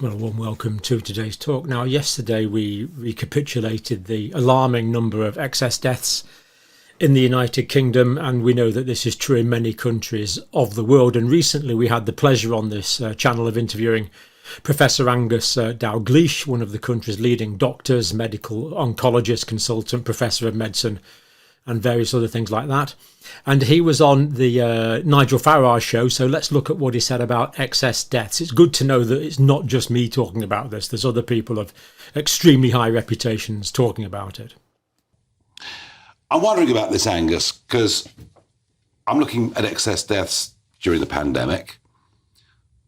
Well, a warm welcome to today's talk. Now, yesterday we recapitulated the alarming number of excess deaths in the United Kingdom, and we know that this is true in many countries of the world. And recently we had the pleasure on this channel of interviewing Professor Angus Dalgleish, one of the country's leading doctors, medical oncologist, consultant, professor of medicine, and various other things like that. And he was on the Nigel Farage show, so let's look at what he said about excess deaths. It's good to know that it's not just me talking about this. There's other people of extremely high reputations talking about it. I'm wondering about this, Angus, because I'm looking at excess deaths during the pandemic,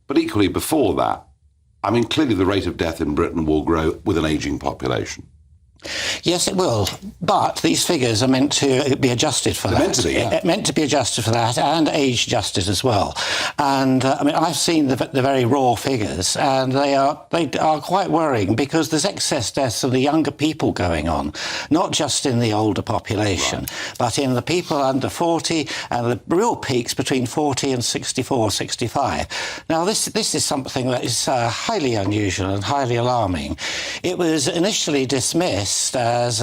but equally before that. I mean, clearly the rate of death in Britain will grow with an ageing population. Yes, it will. But these figures are meant to be adjusted for that. Meant to be, yeah. Meant to be adjusted for that and age adjusted as well. And I mean, I've seen the very raw figures, and they are quite worrying because there's excess deaths of the younger people going on, not just in the older population, right, but in the people under 40 and the real peaks between 40 and 64, 65. Now, this is something that is highly unusual and highly alarming. It was initially dismissed as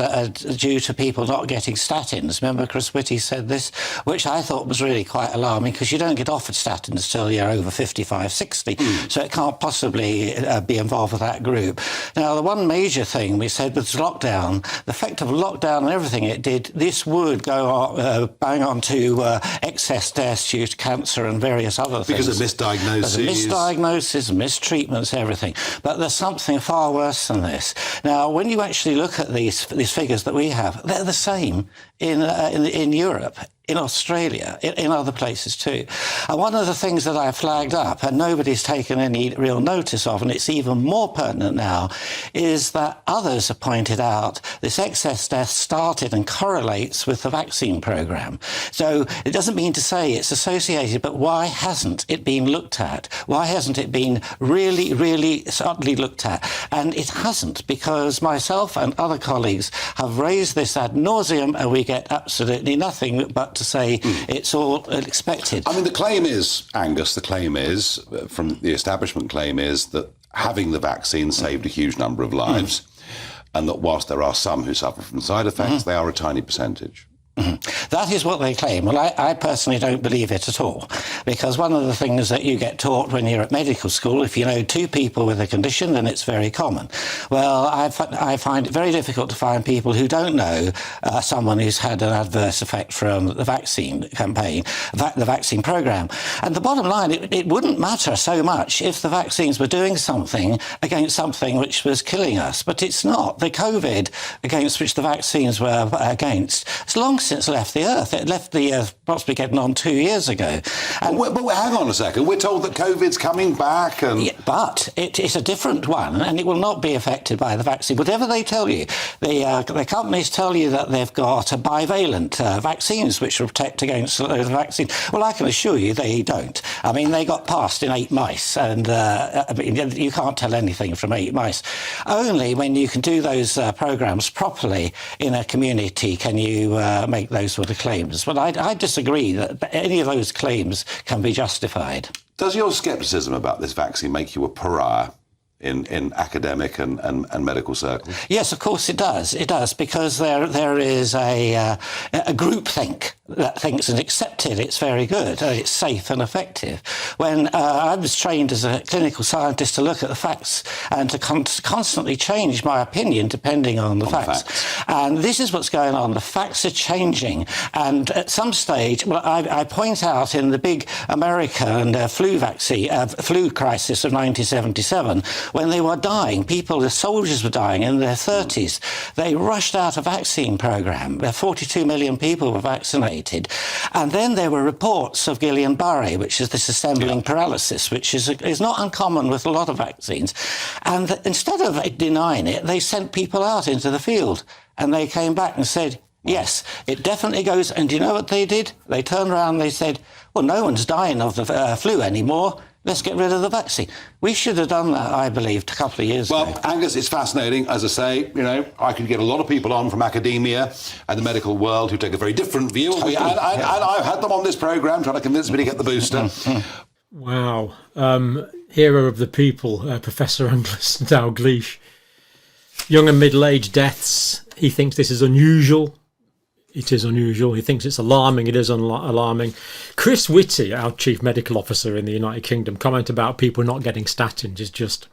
due to people not getting statins. Remember, Chris Whitty said this, which I thought was really quite alarming because you don't get offered statins till you're over 55, 60, so it can't possibly be involved with that group. Now, the one major thing we said was lockdown. The effect of lockdown and everything it did, this would go bang on to excess deaths due to cancer and various other things. Because of misdiagnosis. Misdiagnosis, mistreatments, everything. But there's something far worse than this. Now, when you actually look at these figures that we have, they're the same in Europe, in Australia, in other places too. And one of the things that I flagged up, and nobody's taken any real notice of, and it's even more pertinent now, is that others have pointed out this excess death started and correlates with the vaccine programme. So it doesn't mean to say it's associated, but why hasn't it been looked at? Why hasn't it been really, really subtly looked at? And it hasn't, because myself and other colleagues have raised this ad nauseum, and we get absolutely nothing but to say it's all expected. I mean, the claim is, Angus, from the establishment claim is that having the vaccine saved a huge number of lives, and that whilst there are some who suffer from side effects, they are a tiny percentage. That is what they claim. Well, I personally don't believe it at all, because one of the things that you get taught when you're at medical school, if you know two people with a condition, then it's very common. Well, I find it very difficult to find people who don't know someone who's had an adverse effect from the vaccine campaign, the vaccine programme. And the bottom line, it wouldn't matter so much if the vaccines were doing something against something which was killing us, but it's not. The COVID against which the vaccines were against, it's long since left the Earth. It left the Earth possibly getting on 2 years ago. And but hang on a second. We're told that COVID's coming back. Yeah, but it's a different one, and it will not be affected by the vaccine. Whatever they tell you, the companies tell you that they've got bivalent vaccines which will protect against the vaccine. Well, I can assure you they don't. I mean, they got passed in 8 mice, and I mean, you can't tell anything from 8 mice. Only when you can do those programmes properly in a community can you make those sort of claims. But I disagree that any of those claims can be justified. Does your scepticism about this vaccine make you a pariah in academic and medical circles? Yes, of course it does. It does, because there is a groupthink that thinks and accepted it's very good, it's safe and effective. When I was trained as a clinical scientist to look at the facts and to constantly change my opinion depending on the facts. And this is what's going on. The facts are changing. And at some stage, well, I point out in the big American flu crisis of 1977, when they were dying, the soldiers were dying in their 30s, they rushed out a vaccine programme. 42 million people were vaccinated. And then there were reports of Guillain-Barré, which is this assembling paralysis, which is not uncommon with a lot of vaccines. And instead of denying it, they sent people out into the field. And they came back and said, yes, it definitely goes. And do you know what they did? They turned around and they said, well, no one's dying of the flu anymore. Let's get rid of the vaccine. We should have done that, I believe, a couple of years ago. Well, Angus, it's fascinating. As I say, I could get a lot of people on from academia and the medical world who take a very different view. And I've had them on this programme trying to convince me to get the booster. Wow. hero of the people, Professor Angus Dalgleish. Young and middle-aged deaths. He thinks this is unusual. It is unusual. He thinks it's alarming. It is alarming. Chris Whitty, our chief medical officer in the United Kingdom, comment about people not getting statins is just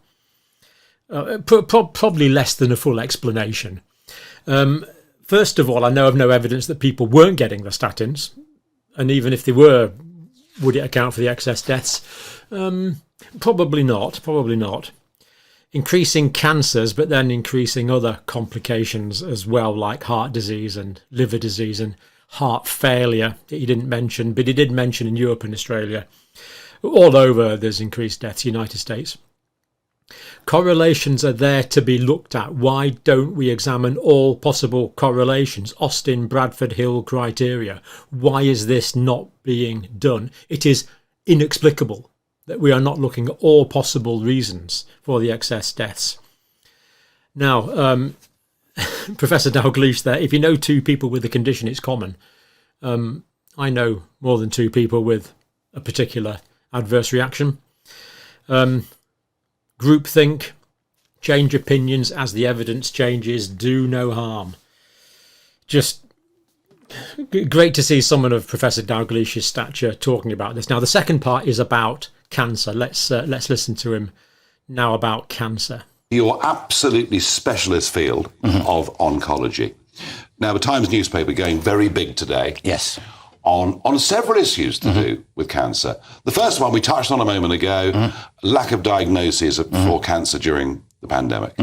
probably less than a full explanation. First of all, I know of no evidence that people weren't getting the statins. And even if they were, would it account for the excess deaths? Probably not. Probably not. Increasing cancers, but then increasing other complications as well, like heart disease and liver disease and heart failure that he didn't mention, but he did mention in Europe and Australia. All over, there's increased deaths, United States. Correlations are there to be looked at. Why don't we examine all possible correlations? Austin, Bradford, Hill criteria. Why is this not being done? It is inexplicable that we are not looking at all possible reasons for the excess deaths. Now, Professor Dalgleish there, if you know 2 people with the condition, it's common. I know more than 2 people with a particular adverse reaction. Groupthink, change opinions as the evidence changes, do no harm. Just great to see someone of Professor Dalgleish's stature talking about this. Now, the second part is about cancer. Let's listen to him now about cancer. Your absolutely specialist field of oncology. Now, the Times newspaper going very big today. Yes. On several issues to do with cancer. The first one we touched on a moment ago, lack of diagnoses for cancer during the pandemic.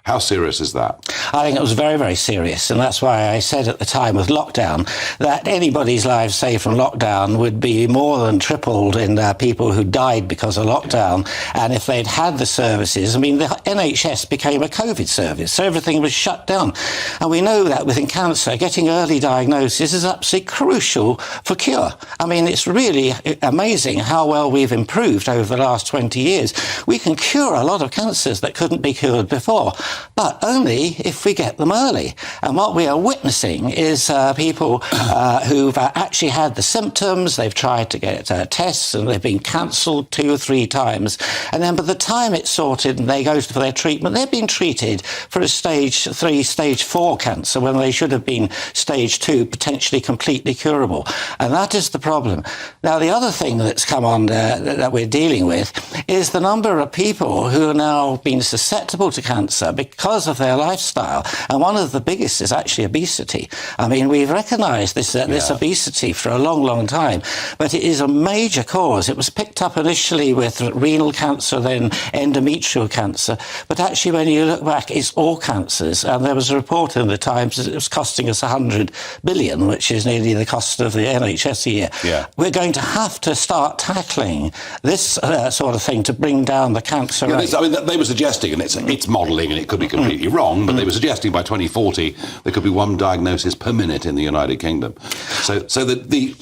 How serious is that? I think it was very, very serious. And that's why I said at the time with lockdown that anybody's lives saved from lockdown would be more than tripled in people who died because of lockdown. And if they'd had the services, I mean, the NHS became a COVID service, so everything was shut down. And we know that within cancer, getting early diagnosis is absolutely crucial for cure. I mean, it's really amazing how well we've improved over the last 20 years. We can cure a lot of cancers that couldn't be cured before, but only if we get them early. And what we are witnessing is people who've actually had the symptoms, they've tried to get tests and they've been cancelled 2 or 3 times. And then by the time it's sorted and they go for their treatment, they've been treated for a stage 3, stage 4 cancer when they should have been stage 2, potentially completely curable. And that is the problem. Now, the other thing that's come on that we're dealing with is the number of people who are now being susceptible to cancer because of their lifestyle. And one of the biggest is actually obesity. I mean, we've recognised this obesity for a long, long time, but it is a major cause. It was picked up initially with renal cancer, then endometrial cancer. But actually, when you look back, it's all cancers. And there was a report in the Times that it was costing us 100 billion, which is nearly the cost of the NHS a year. Yeah. We're going to have to start tackling this sort of thing to bring down the cancer rate. I mean, they were suggesting, and it's modelling, and it could be completely wrong, but they were suggesting by 2040 there could be 1 diagnosis per minute in the United Kingdom. So the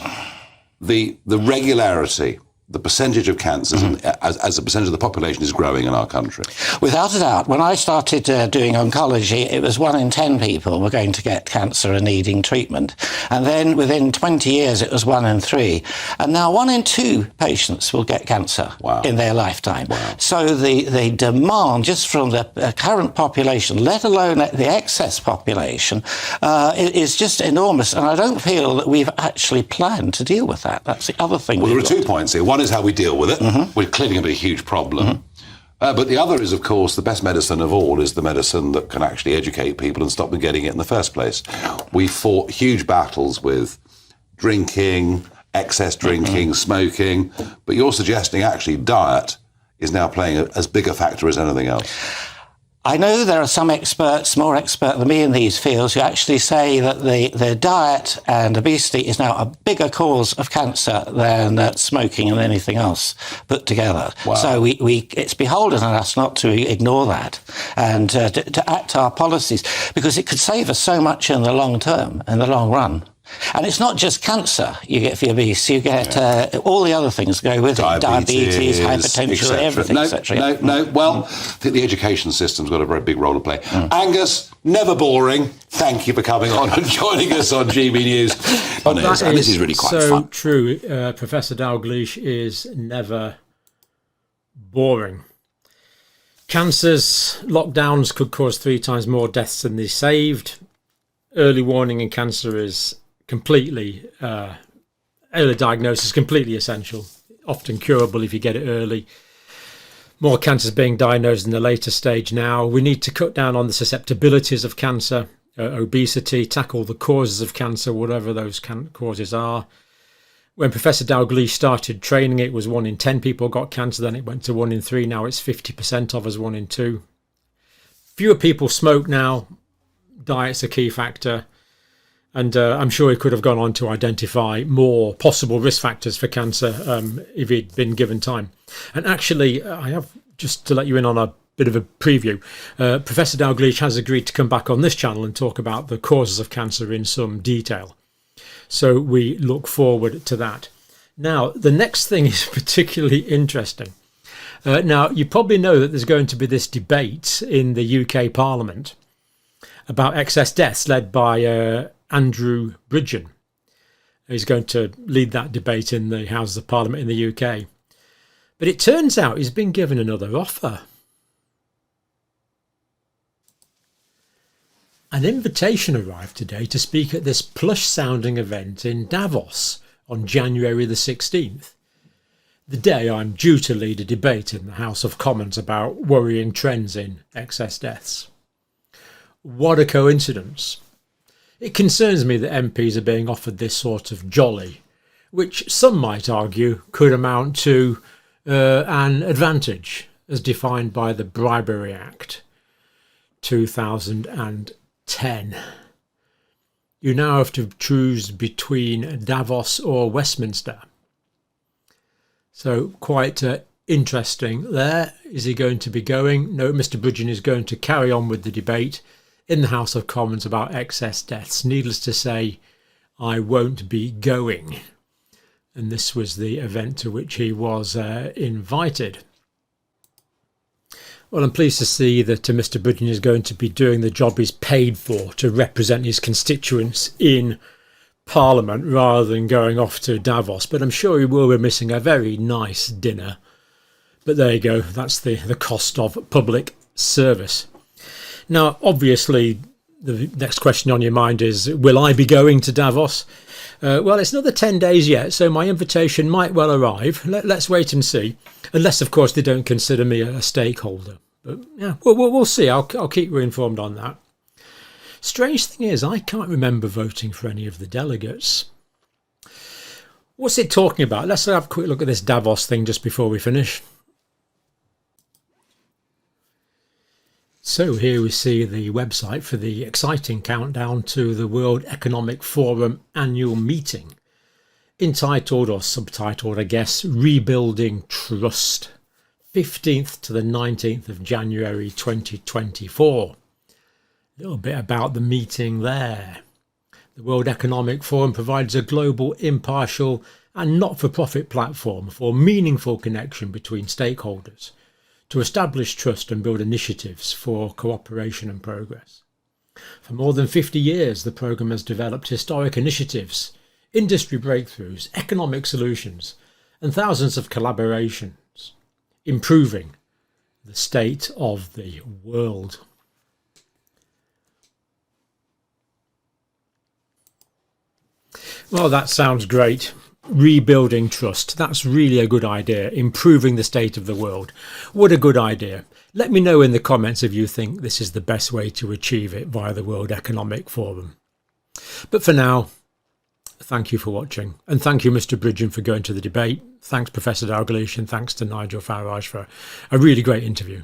regularity, the percentage of cancers as a percentage of the population is growing in our country. Without a doubt. When I started doing oncology, it was 1 in 10 people were going to get cancer and needing treatment. And then within 20 years, it was 1 in 3. And now 1 in 2 patients will get cancer in their lifetime. Wow. So the demand just from the current population, let alone the excess population, is just enormous. And I don't feel that we've actually planned to deal with that. That's the other thing. Well, there are 2 points here. One is how we deal with it. We're clearly going to be a huge problem. But the other is, of course, the best medicine of all is the medicine that can actually educate people and stop them getting it in the first place. We fought huge battles with drinking, excess drinking, smoking, but you're suggesting actually diet is now playing as big a factor as anything else. I know there are some experts, more expert than me in these fields, who actually say that the diet and obesity is now a bigger cause of cancer than smoking and anything else put together. Wow. So it's beholden on us not to ignore that and to act our policies, because it could save us so much in the long term, in the long run. And it's not just cancer you get for your obese, you get all the other things go with it. Diabetes, hypertension, everything, etc. No. Well, I think the education system's got a very big role to play. Angus, never boring. Thank you for coming on and joining us on GB News. This is really quite so fun. True. Professor Dalgleish is never boring. boring. Cancers, lockdowns could cause 3 times more deaths than they saved. Early warning in cancer is completely, early diagnosis is completely essential, often curable if you get it early. More cancers being diagnosed in the later stage now. We need to cut down on the susceptibilities of cancer, obesity, tackle the causes of cancer, whatever those causes are. When Professor Dalgleish started training, it was 1 in 10 people got cancer, then it went to 1 in 3, now it's 50% of us, 1 in 2. Fewer people smoke now, diet's a key factor, and I'm sure he could have gone on to identify more possible risk factors for cancer if he'd been given time. And actually, I have, just to let you in on a bit of a preview, Professor Dalgleish has agreed to come back on this channel and talk about the causes of cancer in some detail. So we look forward to that. Now, the next thing is particularly interesting. Now, you probably know that there's going to be this debate in the UK Parliament about excess deaths led by Andrew Bridgen. He's going to lead that debate in the Houses of Parliament in the UK. But it turns out he's been given another offer. An invitation arrived today to speak at this plush-sounding event in Davos on January the 16th, the day I'm due to lead a debate in the House of Commons about worrying trends in excess deaths. What a coincidence. It concerns me that MPs are being offered this sort of jolly, which some might argue could amount to an advantage as defined by the Bribery Act 2010. You now have to choose between Davos or Westminster. So quite interesting there. Is he going to be going? No, Mr. Bridgen is going to carry on with the debate in the House of Commons about excess deaths. Needless to say, I won't be going. And this was the event to which he was invited. Well, I'm pleased to see that Mr. Bridgen is going to be doing the job he's paid for, to represent his constituents in Parliament rather than going off to Davos. But I'm sure he will be missing a very nice dinner. But there you go, that's the cost of public service. Now, obviously, the next question on your mind is, will I be going to Davos? Well, it's another 10 days yet, so my invitation might well arrive. Let's wait and see. Unless, of course, they don't consider me a stakeholder. But yeah, we'll see. I'll keep you informed on that. Strange thing is, I can't remember voting for any of the delegates. What's it talking about? Let's have a quick look at this Davos thing just before we finish. So here we see the website for the exciting countdown to the World Economic Forum annual meeting, entitled or subtitled, I guess, Rebuilding Trust, 15th to the 19th of January 2024. A little bit about the meeting there. The World Economic Forum provides a global, impartial and not-for-profit platform for meaningful connection between stakeholders, to establish trust and build initiatives for cooperation and progress. For more than 50 years, the programme has developed historic initiatives, industry breakthroughs, economic solutions, and thousands of collaborations, improving the state of the world. Well, that sounds great. Rebuilding trust. That's really a good idea. Improving the state of the world. What a good idea. Let me know in the comments if you think this is the best way to achieve it via the World Economic Forum. But for now, thank you for watching. And thank you, Mr. Bridgen, for going to the debate. Thanks, Professor Dalgleish, and thanks to Nigel Farage for a really great interview.